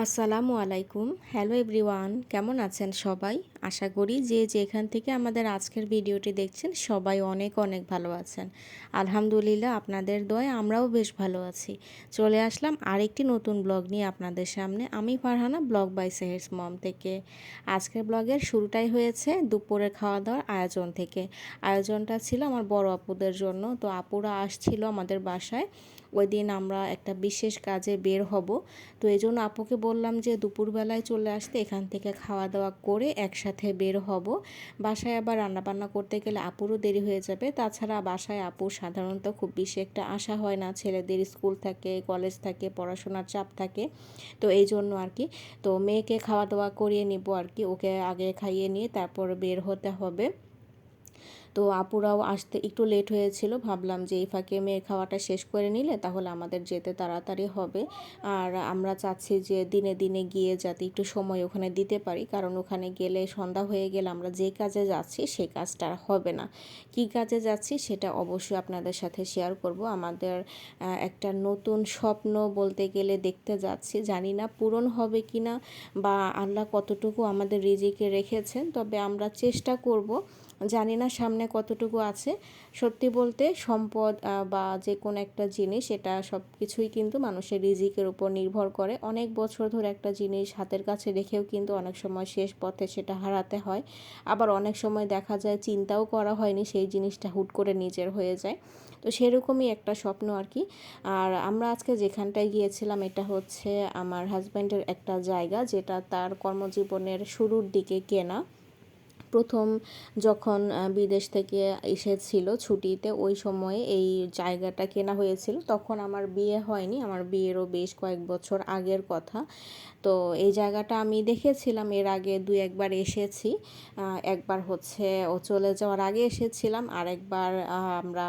আসসালামু আলাইকুম। Hello everyone, কেমন আছেন সবাই? আশা করি যে যেখান থেকে আমাদের আজকের ভিডিওটি দেখছেন সবাই অনেক অনেক ভালো আছেন। আলহামদুলিল্লাহ আপনাদের দোয়ায় আমরাও বেশ ভালো আছি। চলে আসলাম আরেকটি নতুন ব্লগ নিয়ে আপনাদের সামনে। আমি ফারহানা, ব্লগ বাই সেহেরস মম থেকে। আজকের ব্লগের শুরুটাই হয়েছে দুপুরের খাওয়া দাওয়ার আয়োজন থেকে। আয়োজনটা ছিল আমার বড় আপুদের জন্য। তো আপুরা আসছিল আমাদের বাসায়। ওই দিন আমরা একটা বিশেষ কাজে বের হব। তো এই জন্য আপুকে বললাম যে দুপুরবেলায় চলে আসতে, এখান থেকে খাওয়া দাওয়া করে একসাথে বের হব। বাসায় আবার রান্নাবান্না করতে গেলে আপুরও দেরি হয়ে যাবে। তাছাড়া বাসায় আপু সাধারণত খুব বেশি একটা আসা হয় না, ছেলেদের স্কুল থাকে, কলেজ থাকে, পড়াশোনার চাপ থাকে। তো এই জন্য আর কি, তো মেয়েকে খাওয়া দাওয়া করিয়ে নিব আর কি, ওকে আগে খাইয়ে নিয়ে তারপর বের হতে হবে। তো আপুরাও আসতে একটু লেট হয়েছিল, ভাবলাম যে এই ফাঁকে মেয়ের খাওয়াটা শেষ করে নিলে তাহলে আমাদের যেতে তাড়াতাড়ি হবে। আর আমরা চাচ্ছি যে দিনে দিনে গিয়ে যাতে একটু সময় ওখানে দিতে পারি, কারণ ওখানে গেলে সন্ধ্যা হয়ে গেলে আমরা যে কাজে যাচ্ছি সেই কাজটা আর হবে না। কী কাজে যাচ্ছি সেটা অবশ্যই আপনাদের সাথে শেয়ার করব। আমাদের একটা নতুন স্বপ্ন বলতে গেলে দেখতে যাচ্ছি, জানি না পূরণ হবে কি না বা আল্লাহ কতটুকু আমাদের রিজিকে রেখেছেন, তবে আমরা চেষ্টা করব। জানি না সামনে কতটুকু আছে। সত্যি বলতে সম্পদ বা যে কোনো একটা জিনিস, এটা সব কিছুই কিন্তু মানুষের রিজিকের উপর নির্ভর করে। অনেক বছর ধরে একটা জিনিস হাতের কাছে রেখেও কিন্তু অনেক সময় শেষ পথে সেটা হারাতে হয়। আবার অনেক সময় দেখা যায় চিন্তাও করা হয়নি, সেই জিনিসটা হুট করে নিজের হয়ে যায়। তো সেরকমই একটা স্বপ্ন আর কি। আর আমরা আজকে যেখানটায় গিয়েছিলাম এটা হচ্ছে আমার হাজব্যান্ডের একটা জায়গা, যেটা তার কর্মজীবনের শুরুর দিকে কেনা। প্রথম যখন বিদেশ থেকে এসেছিল ছুটিতে, ওই সময়ে এই জায়গাটা কেনা হয়েছিল। তখন আমার বিয়ে হয়নি, আমার বিয়েরও বেশ কয়েক বছর আগের কথা। তো এই জায়গাটা আমি দেখেছিলাম এর আগে দুই একবার এসেছি। একবার হচ্ছে ও চলে যাওয়ার আগে এসেছিলাম, আর একবার আমরা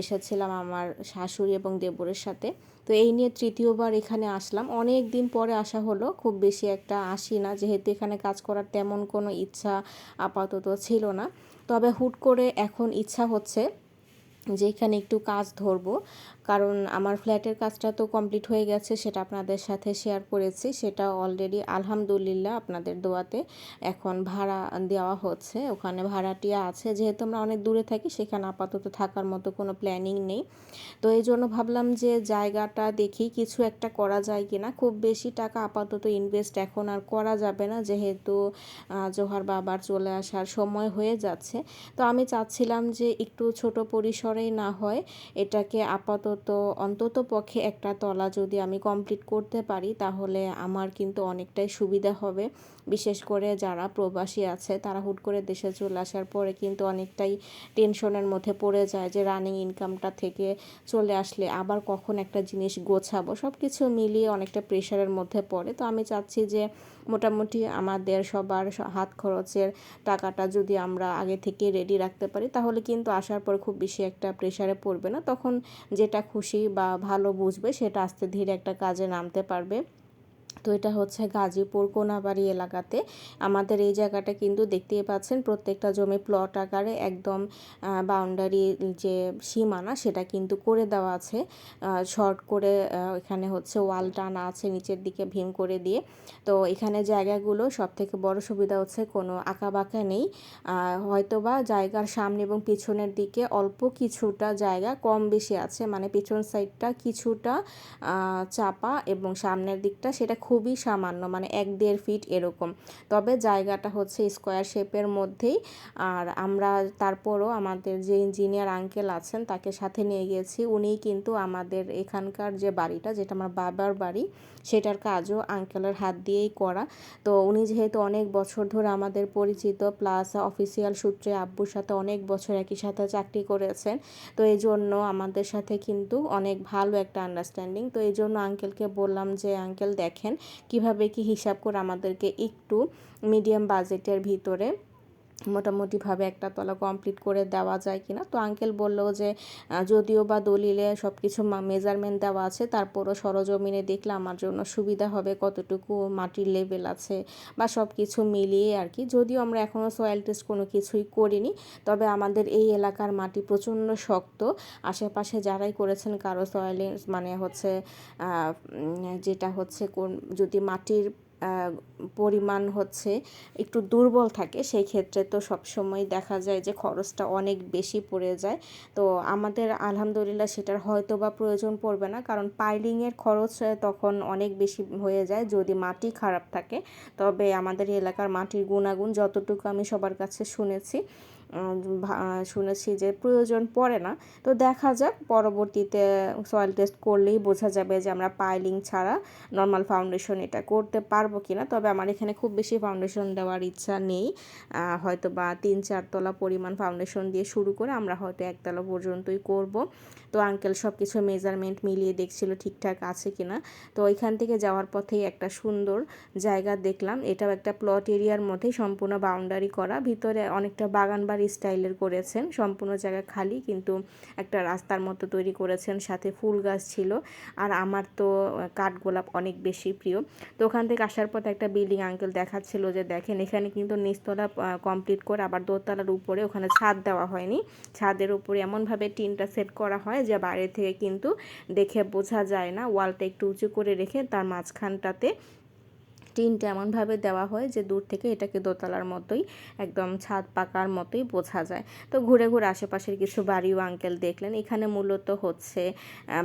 এসেছিলাম আমার শাশুড়ি এবং দেবরের সাথে। তো এই নিয়ে তৃতীয়বার এখানে আসলাম। অনেক দিন পরে আসা হলো, খুব বেশি একটা আসি না, যেহেতু এখানে কাজ করার তেমন কোনো ইচ্ছা আপাতত ছিল না। তবে হুট করে এখন ইচ্ছা হচ্ছে যে এখানে একটু কাজ ধরবো, কারণ আমার ফ্ল্যাটের কাজটা তো কমপ্লিট হয়ে গেছে, সেটা আপনাদের সাথে শেয়ার করেছি। সেটা অলরেডি আলহামদুলিল্লাহ আপনাদের দোয়াতে এখন ভাড়া দেওয়া হচ্ছে, ওখানে ভাড়াটিয়া আছে। যেহেতু আমরা অনেক দূরে থাকি, সেখানে আপাতত থাকার মতো কোনো প্ল্যানিং নেই। তো এই জন্য ভাবলাম যে জায়গাটা দেখি কিছু একটা করা যায় কি না। খুব বেশি টাকা আপাতত ইনভেস্ট এখন আর করা যাবে না, যেহেতু জোহার বাবার চলে আসার সময় হয়ে যাচ্ছে। তো আমি চাচ্ছিলাম যে একটু ছোট পরিসরেই না হয় এটাকে আপাতত অন্তত পক্ষে একটা তলা যদি আমি কমপ্লিট করতে পারি, তাহলে আমার কিন্তু অনেকটাই সুবিধা হবে। বিশেষ করে যারা প্রবাসী আছে তারা হুট করে দেশে চলে আসার পরে কিন্তু অনেকটাই টেনশনের মধ্যে পড়ে যায় যে রানিং ইনকামটা থেকে চলে আসলে আবার কখন একটা জিনিস গোছাবো, সব কিছু মিলিয়ে অনেকটা প্রেশারের মধ্যে পড়ে। তো আমি চাচ্ছি যে মোটামুটি আমাদের সবার হাত খরচের টাকাটা যদি আমরা আগে থেকে রেডি রাখতে পারি, তাহলে কিন্তু আসার পর খুব বেশি একটা প্রেশারে পড়বে না। তখন যেটা খুশি বা ভালো বুঝবে সেটা আস্তে ধীরে একটা কাজে নামতে পারবে। তো এটা হচ্ছে গাজীপুর কোনাবাড়ি এলাকাতে। আমাদের এই জায়গাটা কিন্তু দেখতেই পাচ্ছেন প্রত্যেকটা জমি প্লট আকারে একদম বাউন্ডারি যে সীমানা সেটা কিন্তু করে দেওয়া আছে। শর্ট করে এখানে হচ্ছে ওয়াল টানা আছে নিচের দিকে ভীম করে দিয়ে। তো এখানে জায়গাগুলো সব থেকে বড় সুবিধা হচ্ছে কোনো আঁকাবাঁকা নেই। হয়তোবা জায়গার সামনে এবং পিছনের দিকে অল্প কিছুটা জায়গা কম বেশি আছে, মানে পিছন সাইডটা কিছুটা চাপা এবং সামনের দিকটা সেটা খুবই সামান্য, মানে 1-1.5 ফিট এরকম। তবে জায়গাটা হচ্ছে স্কোয়ার শেপের মধ্যেই। আর আমরা তারপরও আমাদের যে ইঞ্জিনিয়ার আঙ্কেল আছেন তাকে সাথে নিয়ে গেছি। উনিই কিন্তু আমাদের এখানকার যে বাড়িটা, যেটা আমার বাবার বাড়ি, সেটার কাজও আঙ্কেলের হাত দিয়েই করা। তো উনি যেহেতু অনেক বছর ধরে আমাদের পরিচিত, প্লাস অফিসিয়াল সূত্রে আব্বুর সাথে অনেক বছর একই সাথে চাকরি করেছেন। তো এই জন্য আমাদের সাথে কিন্তু অনেক ভালো একটা আন্ডারস্ট্যান্ডিং। তো এই জন্য আঙ্কেলকে বললাম যে আঙ্কেল দেখেন কিভাবে কি হিসাব করে আমাদেরকে একটু মিডিয়াম বাজেটের ভিতরে মোটামুটিভাবে একটা তলা কমপ্লিট করে দেওয়া যায় কিনা। তো আঙ্কেল বললো যে যদিও বা দলিলে সব কিছু মেজারমেন্ট দেওয়া আছে, তারপরও সরজমিনে দেখলে আমার জন্য সুবিধা হবে কতটুকু মাটির লেভেল আছে বা সব কিছু মিলিয়ে আর কি। যদিও আমরা এখনও সয়েল টেস্ট কোনো কিছুই করিনি, তবে আমাদের এই এলাকার মাটি প্রচণ্ড শক্ত। আশেপাশে যারাই করেছেন কারো সয়েলে মানে হচ্ছে যেটা হচ্ছে যদি মাটির পরিমাণ হচ্ছে একটু দুর্বল থাকে, সেই ক্ষেত্রে তো সবসময় দেখা যায় যে খরচটা অনেক বেশি পড়ে যায়। তো আমাদের আলহামদুলিল্লাহ সেটার হয়তো বা প্রয়োজন পড়বে না, কারণ পাইলিংয়ের খরচ তখন অনেক বেশি হয়ে যায় যদি মাটি খারাপ থাকে। তবে আমাদের এলাকার মাটির গুণাগুণ যতটুকু আমি সবার কাছে শুনেছি যে প্রয়োজন পড়ে না। তো দেখা যাক, পরবর্তীতে সয়েল টেস্ট করলেই বোঝা যাবে যে আমরা পাইলিং ছাড়া নর্মাল ফাউন্ডেশন এটা করতে পারবো কিনা। তবে আমার এখানে খুব বেশি ফাউন্ডেশন দেওয়ার ইচ্ছা নেই, হয়তো বা 3-4 তলা পরিমাণ ফাউন্ডেশন দিয়ে শুরু করে আমরা হয়তো 1 তলা পর্যন্তই করব। তো আঙ্কেল সব কিছু মেজারমেন্ট মিলিয়ে দেখছিল ঠিকঠাক আছে কিনা। তো ওইখান থেকে যাওয়ার পথেই একটা সুন্দর জায়গা দেখলাম। এটাও একটা প্লট এরিয়ার মধ্যেই সম্পূর্ণ বাউন্ডারি করা, ভিতরে অনেকটা বাগান বাড়ি স্টাইলের করেছেন, সম্পূর্ণ জায়গা খালি কিন্তু একটা রাস্তার মতো তৈরি করেছেন, সাথে ফুল গাছ ছিল। আর আমার তো কাঠগোলাপ অনেক বেশি প্রিয়। তো ওখান থেকে আসার পথে একটা বিল্ডিং আঙ্কেল দেখাচ্ছিল যে দেখেন এখানে কিন্তু নিচতলা কমপ্লিট করে আবার দোতলার উপরে ওখানে ছাদ দেওয়া হয়নি, ছাদের উপরে এমনভাবে টিনটা সেট করা হয় যে বাইরে থেকে কিন্তু দেখে বোঝা যায় না। ওয়ালটা একটু উঁচু করে রেখে তার মাঝখানটাতে টিনটা এমনভাবে দেওয়া হয় যে দূর থেকে এটাকে দোতলার মতোই একদম ছাদ পাকার মতোই বোঝা যায়। তো ঘুরে ঘুরে আশেপাশের কিছু বাড়িও আঙ্কেল দেখলেন। এখানে মূলত হচ্ছে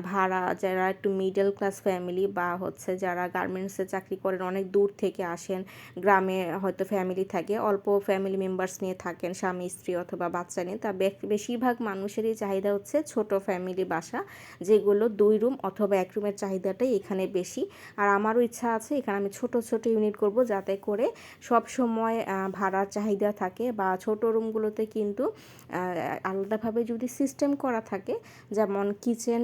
ভাড়া যারা একটু মিডল ক্লাস ফ্যামিলি বা হচ্ছে যারা গার্মেন্টসে চাকরি করেন, অনেক দূর থেকে আসেন, গ্রামে হয়তো ফ্যামিলি থাকে, অল্প ফ্যামিলি মেম্বার্স নিয়ে থাকেন, স্বামী স্ত্রী অথবা বাচ্চা নিয়ে, তা বেশিরভাগ মানুষেরই চাহিদা হচ্ছে ছোট ফ্যামিলি বাসা, যেগুলো 2 রুম অথবা 1 রুমের চাহিদাটাই এখানে বেশি। আর আমারও ইচ্ছা আছে এখানে আমি ছোট ছোট ইউনিট করব, যাতে করে সব সময় ভাড়ার চাহিদা থাকে। বা ছোট রুমগুলোতে কিন্তু আলাদাভাবে যদি সিস্টেম করা থাকে, যেমন কিচেন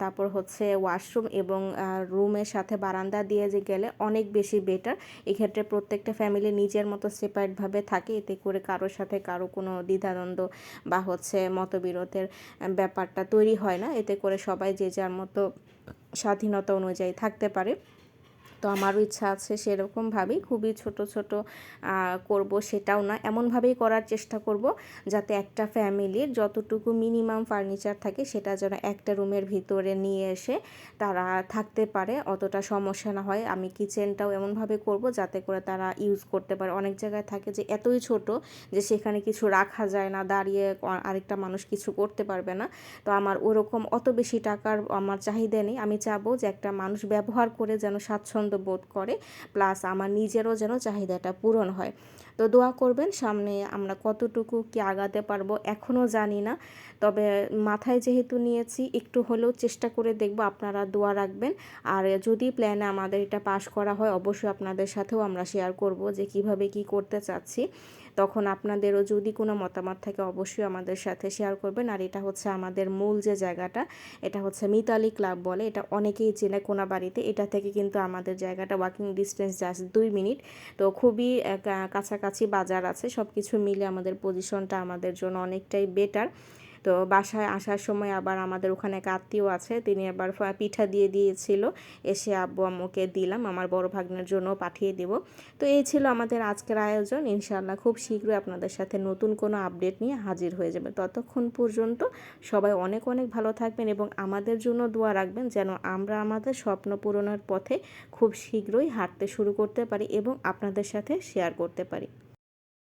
তারপর হচ্ছে ওয়াশরুম এবং রুমের সাথে বারান্দা দিয়ে যে গেলে অনেক বেশি বেটার। এক্ষেত্রে প্রত্যেকটা ফ্যামিলি নিজের মতো সেপারেটভাবে থাকে, এতে করে কারোর সাথে কারো কোনো দ্বিধাদ্বন্দ্ব বা হচ্ছে মতবিরোধের ব্যাপারটা তৈরি হয় না। এতে করে সবাই যে যার মতো স্বাধীনতা অনুযায়ী থাকতে পারে। তো আমারও ইচ্ছা আছে সেরকমভাবেই খুবই ছোট ছোট করব, সেটাও না, এমনভাবেই করার চেষ্টা করব যাতে একটা ফ্যামিলির যতটুকু মিনিমাম ফার্নিচার থাকে সেটা যেন একটা রুমের ভিতরে নিয়ে এসে তারা থাকতে পারে, অতটা সমস্যা না হয়। আমি কিচেনটাও এমনভাবে করব যাতে করে তারা ইউজ করতে পারে। অনেক জায়গায় থাকে যে এতই ছোট যে সেখানে কিছু রাখা যায় না, দাঁড়িয়ে আরেকটা মানুষ কিছু করতে পারবে না। তো আমার ওরকম অত বেশি টাকার আমার চাহিদা নেই। আমি চাবো যে একটা মানুষ ব্যবহার করে যেন স্বাচ্ছন্দ্য বোধ করে, প্লাস আমার নিজেরও যেন চাহিদাটা পূরণ হয়। তো দোয়া করবেন, সামনে আমরা কতটুকু কি আগাতে পারবো এখনও জানি না, তবে মাথায় যেহেতু নিয়েছি একটু হলেও চেষ্টা করে দেখব। আপনারা দোয়া রাখবেন। আর যদি প্ল্যানে আমাদের এটা পাশ করা হয়, অবশ্যই আপনাদের সাথেও আমরা শেয়ার করব যে কিভাবে কি করতে চাচ্ছি। তখন আপনাদেরও যদি কোনো মতামত থাকে অবশ্যই আমাদের সাথে শেয়ার করবেন। আর এটা হচ্ছে আমাদের মূল যে জায়গাটা, এটা হচ্ছে মিতালি ক্লাব বলে, এটা অনেকেই চেনে কোনাবাড়িতে। এটা থেকে কিন্তু আমাদের জায়গাটা ওয়াকিং ডিস্টেন্স জাস্ট 2 মিনিট। তো খুবই কাছাকাছি বাজার আছে, সব কিছু মিলে আমাদের পজিশনটা আমাদের জন্য অনেকটাই বেটার। তো বাসায় আসার সময় আবার আমাদের ওখানে এক আত্মীয় আছে, তিনি আবার পিঠা দিয়ে দিয়েছিল, এসে আব্বু আম্মুকে দিলাম, আমার বড় ভাগ্নের জন্য পাঠিয়ে দেব। তো এই ছিল আমাদের আজকের আয়োজন। ইনশাআল্লাহ খুব শীঘ্রই আপনাদের সাথে নতুন কোনো আপডেট নিয়ে হাজির হয়ে যাবে। ততক্ষণ পর্যন্ত সবাই অনেক অনেক ভালো থাকবেন এবং আমাদের জন্য দোয়া রাখবেন যেন আমরা আমাদের স্বপ্ন পূরণের পথে খুব শীঘ্রই হাঁটতে শুরু করতে পারি এবং আপনাদের সাথে শেয়ার করতে পারি।